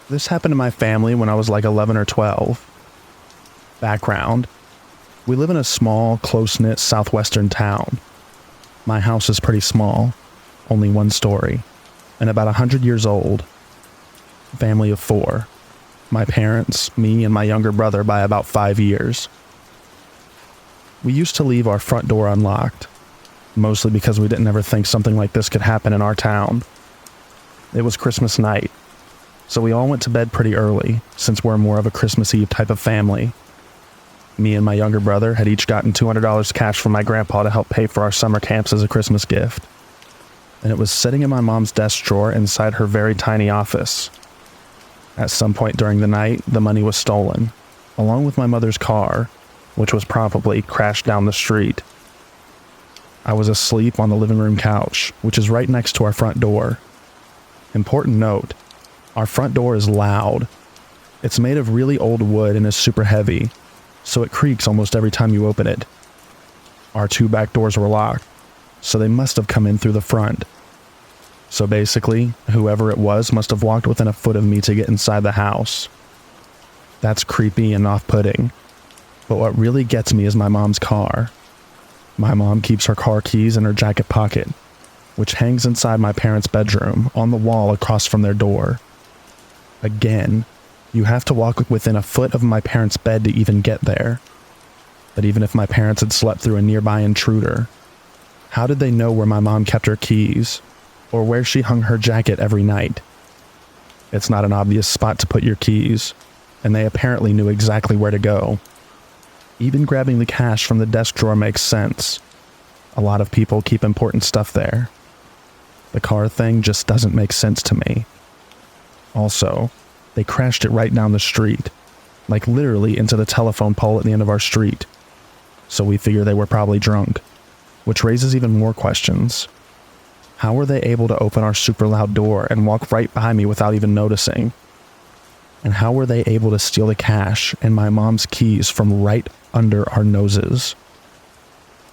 This happened to my family when I was like 11 or 12. Background: we live in a small, close-knit southwestern town. My house is pretty small, only 1 story, and about 100 years old. Family of 4. My parents, me, and my younger brother by about 5 years. We used to leave our front door unlocked, mostly because we didn't ever think something like this could happen in our town. It was Christmas night, so we all went to bed pretty early, since we're more of a Christmas Eve type of family. Me and my younger brother had each gotten $200 cash from my grandpa to help pay for our summer camps as a Christmas gift. And it was sitting in my mom's desk drawer inside her very tiny office. At some point during the night, the money was stolen, along with my mother's car, which was probably crashed down the street. I was asleep on the living room couch, which is right next to our front door. Important note: our front door is loud. It's made of really old wood and is super heavy, so it creaks almost every time you open it. Our 2 back doors were locked, so they must have come in through the front. So basically, whoever it was must have walked within a foot of me to get inside the house. That's creepy and off-putting. But what really gets me is my mom's car. My mom keeps her car keys in her jacket pocket, which hangs inside my parents' bedroom on the wall across from their door. Again, you have to walk within a foot of my parents' bed to even get there. But even if my parents had slept through a nearby intruder, how did they know where my mom kept her keys, or where she hung her jacket every night? It's not an obvious spot to put your keys, and they apparently knew exactly where to go. Even grabbing the cash from the desk drawer makes sense. A lot of people keep important stuff there. The car thing just doesn't make sense to me. Also, they crashed it right down the street, like literally into the telephone pole at the end of our street. So we figure they were probably drunk, which raises even more questions. How were they able to open our super loud door and walk right by me without even noticing? And how were they able to steal the cash and my mom's keys from right under our noses?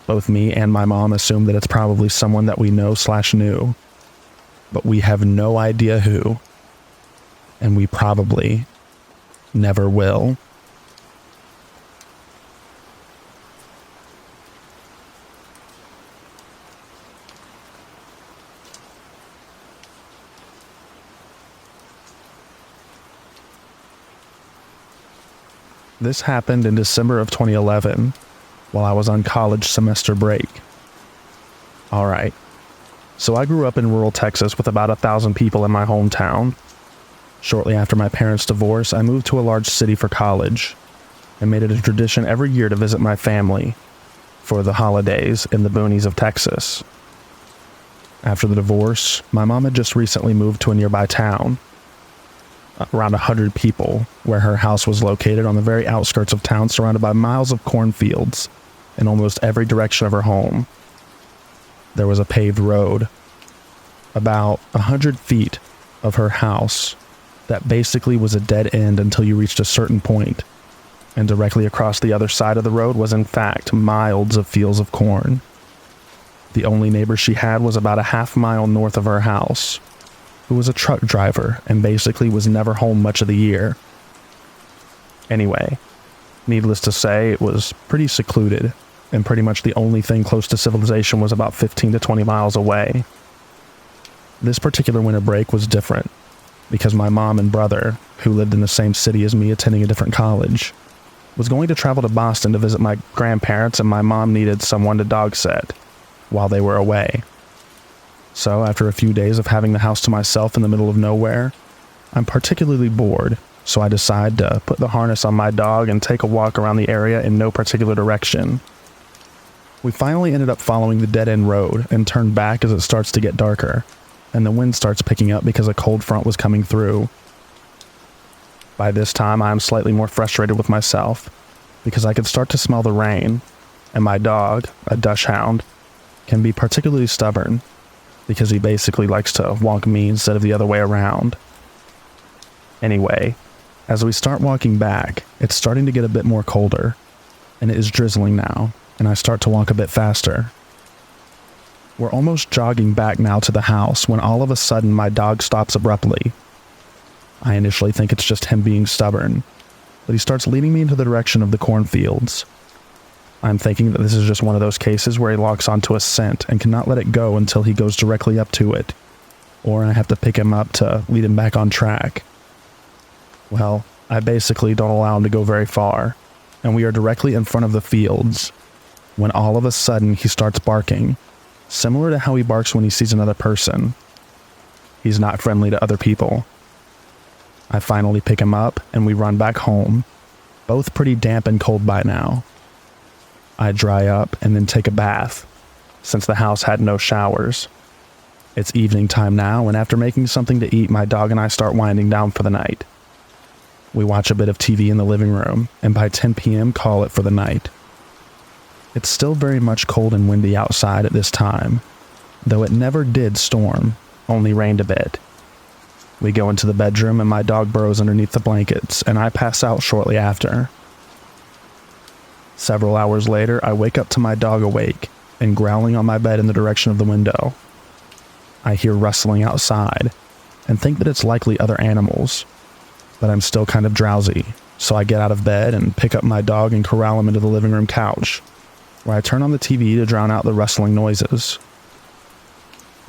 Both me and my mom assume that it's probably someone that we know/knew, but we have no idea who, and we probably never will. This happened in December of 2011, while I was on college semester break. Alright, so I grew up in rural Texas with about 1,000 people in my hometown. Shortly after my parents' divorce, I moved to a large city for college and made it a tradition every year to visit my family for the holidays in the boonies of Texas. After the divorce, my mom had just recently moved to a nearby town, around 100 people, where her house was located on the very outskirts of town, surrounded by miles of cornfields in almost every direction of her home. There was a paved road about 100 feet of her house that basically was a dead end until you reached a certain point, and directly across the other side of the road was in fact miles of fields of corn. The only neighbor she had was about a half-mile north of her house, who was a truck driver and basically was never home much of the year. Anyway, needless to say, it was pretty secluded, and pretty much the only thing close to civilization was about 15 to 20 miles away. This particular winter break was different, because my mom and brother, who lived in the same city as me attending a different college, was going to travel to Boston to visit my grandparents, and my mom needed someone to dog sit while they were away. So after a few days of having the house to myself in the middle of nowhere, I'm particularly bored, so I decide to put the harness on my dog and take a walk around the area in no particular direction. We finally ended up following the dead-end road and turned back as it starts to get darker, and the wind starts picking up because a cold front was coming through. By this time, I am slightly more frustrated with myself, because I could start to smell the rain, and my dog, a dachshund, can be particularly stubborn, because he basically likes to walk me instead of the other way around. Anyway, as we start walking back, it's starting to get a bit more colder, and it is drizzling now, and I start to walk a bit faster. We're almost jogging back now to the house when all of a sudden my dog stops abruptly. I initially think it's just him being stubborn, but he starts leading me into the direction of the cornfields. I'm thinking that this is just one of those cases where he locks onto a scent and cannot let it go until he goes directly up to it, or I have to pick him up to lead him back on track. Well, I basically don't allow him to go very far, and we are directly in front of the fields, when all of a sudden he starts barking, similar to how he barks when he sees another person. He's not friendly to other people. I finally pick him up, and we run back home, both pretty damp and cold by now. I dry up and then take a bath, since the house had no showers. It's evening time now, and after making something to eat, my dog and I start winding down for the night. We watch a bit of TV in the living room, and by 10 p.m. call it for the night. It's still very much cold and windy outside at this time, though it never did storm, only rained a bit. We go into the bedroom and my dog burrows underneath the blankets, and I pass out shortly after. Several hours later, I wake up to my dog awake and growling on my bed in the direction of the window. I hear rustling outside and think that it's likely other animals, but I'm still kind of drowsy, so I get out of bed and pick up my dog and corral him into the living room couch, where I turn on the TV to drown out the rustling noises.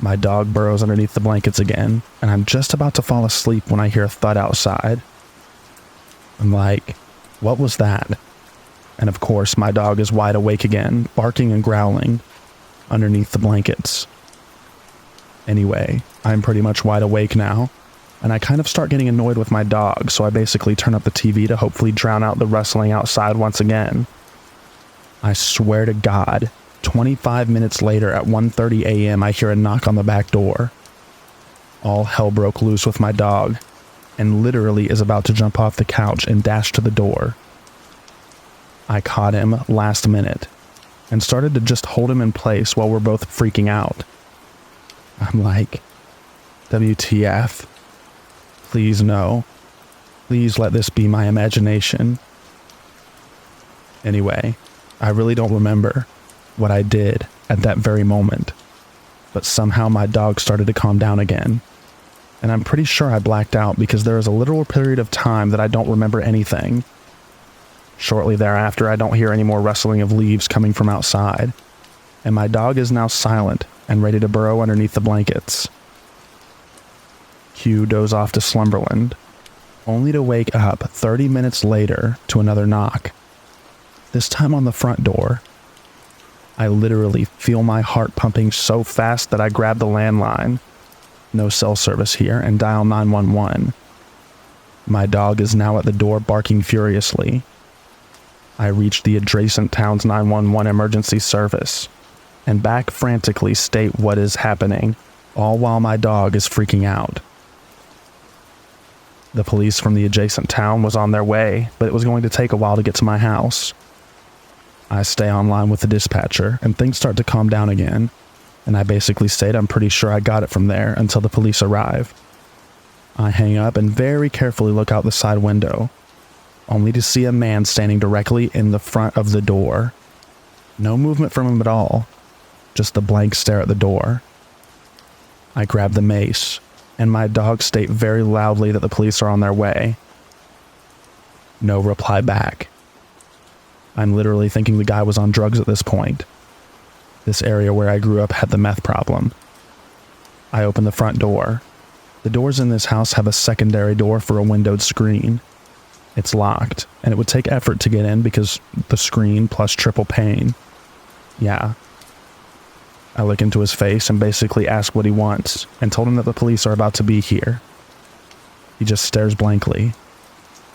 My dog burrows underneath the blankets again, and I'm just about to fall asleep when I hear a thud outside. I'm like, what was that? And of course, my dog is wide awake again, barking and growling underneath the blankets. Anyway, I'm pretty much wide awake now, and I kind of start getting annoyed with my dog, so I basically turn up the TV to hopefully drown out the rustling outside once again. I swear to God, 25 minutes later at 1:30 a.m. I hear a knock on the back door. All hell broke loose with my dog, and literally is about to jump off the couch and dash to the door. I caught him last minute, and started to just hold him in place while we're both freaking out. I'm like, WTF? Please no. Please let this be my imagination. Anyway, I really don't remember what I did at that very moment, but somehow my dog started to calm down again, and I'm pretty sure I blacked out because there is a literal period of time that I don't remember anything. Shortly thereafter, I don't hear any more rustling of leaves coming from outside, and my dog is now silent and ready to burrow underneath the blankets. Q doze off to slumberland, only to wake up 30 minutes later to another knock, this time on the front door. I literally feel my heart pumping so fast that I grab the landline, no cell service here, and dial 911. My dog is now at the door barking furiously. I reach the adjacent town's 911 emergency service and back frantically state what is happening, all while my dog is freaking out. The police from the adjacent town was on their way, but it was going to take a while to get to my house. I stay online with the dispatcher, and things start to calm down again, and I basically state I'm pretty sure I got it from there until the police arrive. I hang up and very carefully look out the side window, only to see a man standing directly in the front of the door. No movement from him at all, just the blank stare at the door. I grab the mace, and my dog state very loudly that the police are on their way. No reply back. I'm literally thinking the guy was on drugs at this point. This area where I grew up had the meth problem. I open the front door. The doors in this house have a secondary door for a windowed screen. It's locked, and it would take effort to get in because the screen plus triple pain. Yeah. I look into his face and basically ask what he wants, and told him that the police are about to be here. He just stares blankly.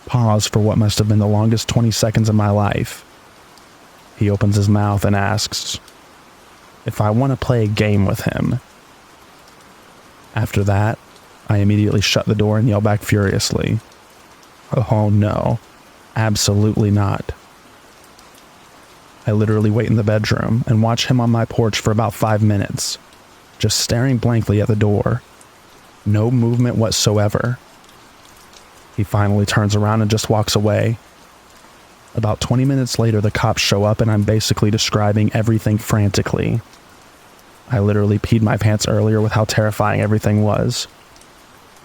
Pause for what must have been the longest 20 seconds of my life. He opens his mouth and asks if I want to play a game with him. After that, I immediately shut the door and yell back furiously, "Oh no, absolutely not." I literally wait in the bedroom and watch him on my porch for about 5 minutes, just staring blankly at the door. No movement whatsoever. He finally turns around and just walks away. About 20 minutes later, the cops show up and I'm basically describing everything frantically. I literally peed my pants earlier with how terrifying everything was.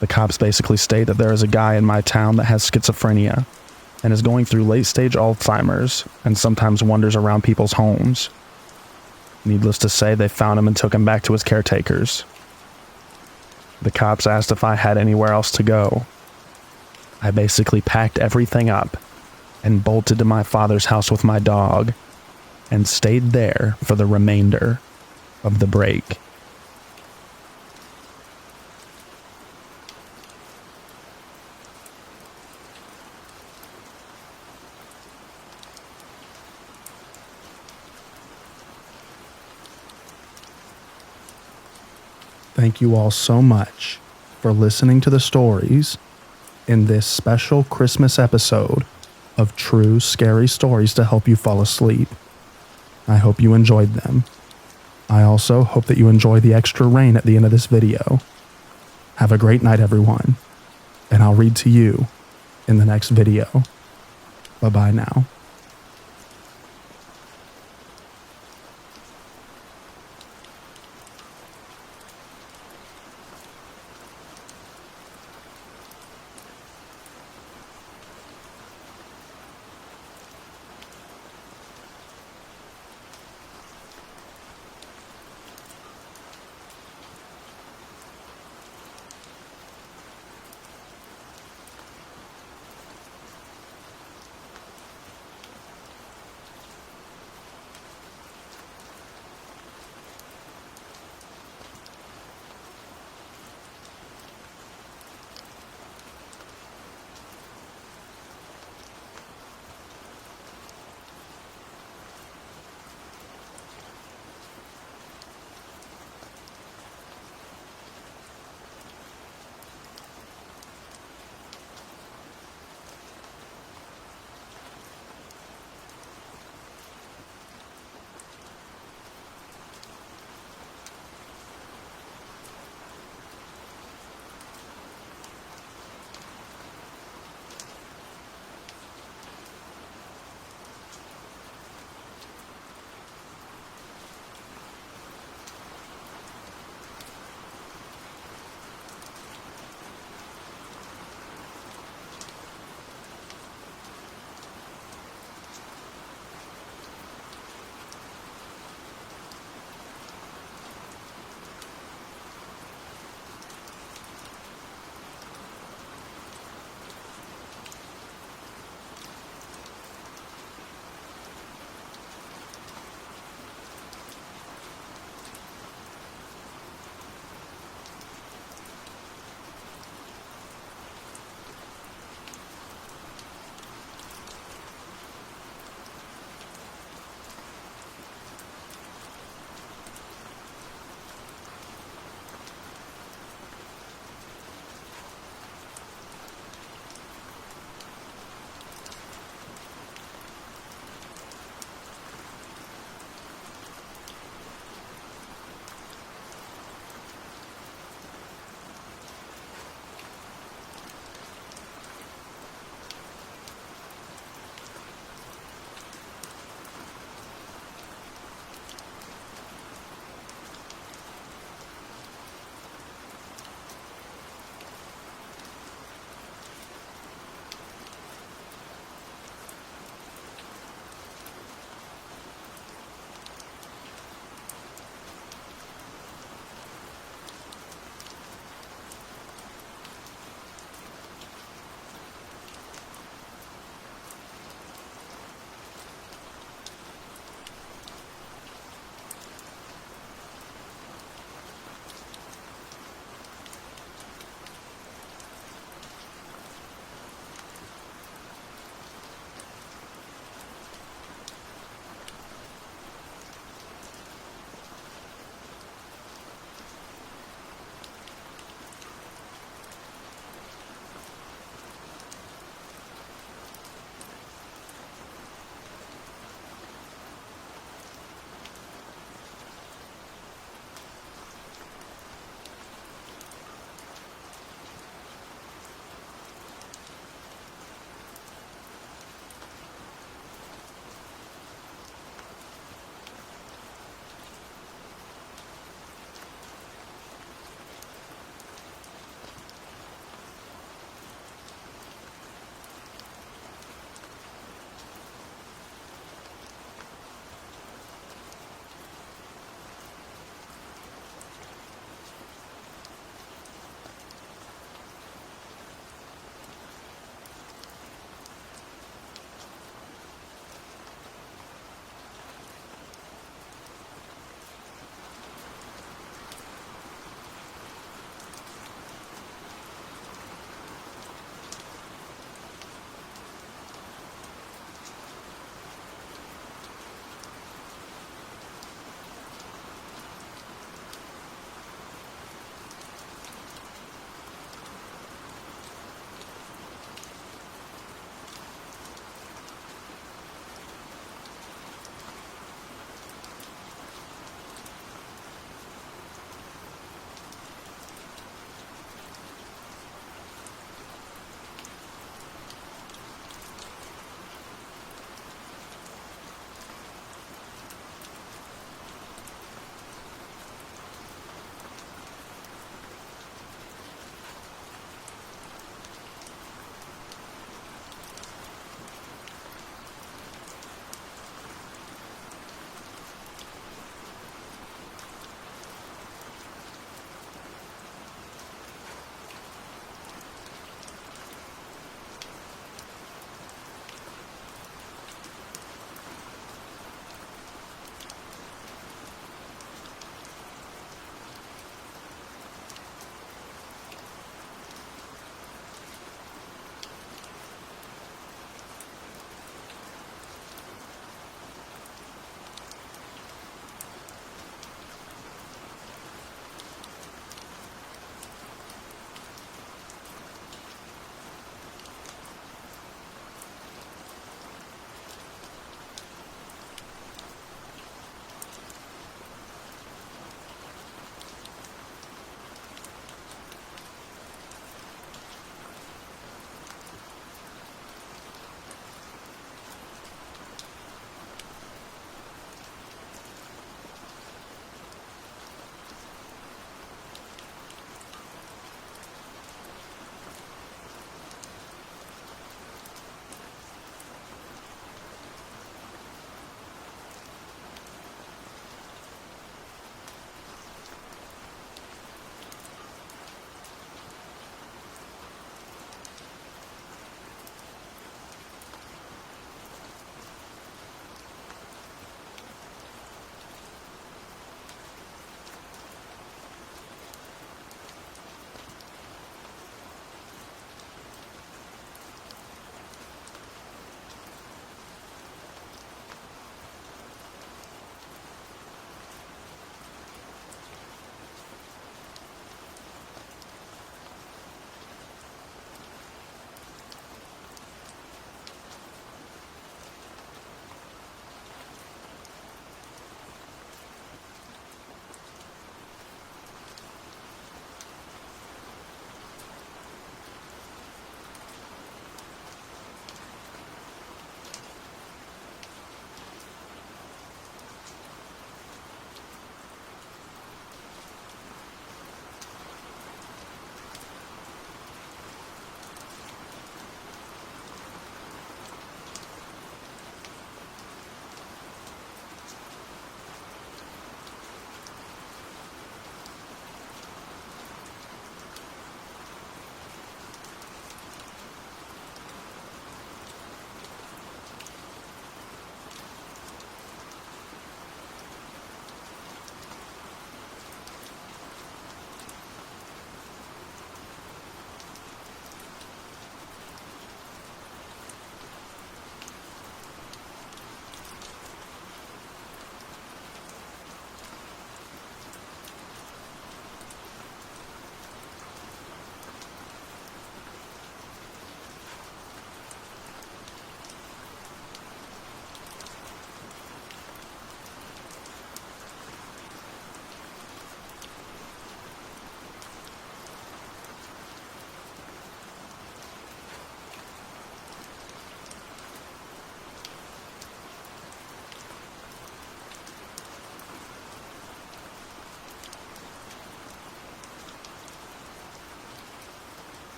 The cops basically state that there is a guy in my town that has schizophrenia and is going through late-stage Alzheimer's and sometimes wanders around people's homes. Needless to say, they found him and took him back to his caretakers. The cops asked if I had anywhere else to go. I basically packed everything up and bolted to my father's house with my dog and stayed there for the remainder of the break. Thank you all so much for listening to the stories in this special Christmas episode of True Scary Stories to help you fall asleep. I hope you enjoyed them. I also hope that you enjoy the extra rain at the end of this video. Have a great night, everyone, and I'll read to you in the next video. Bye-bye now.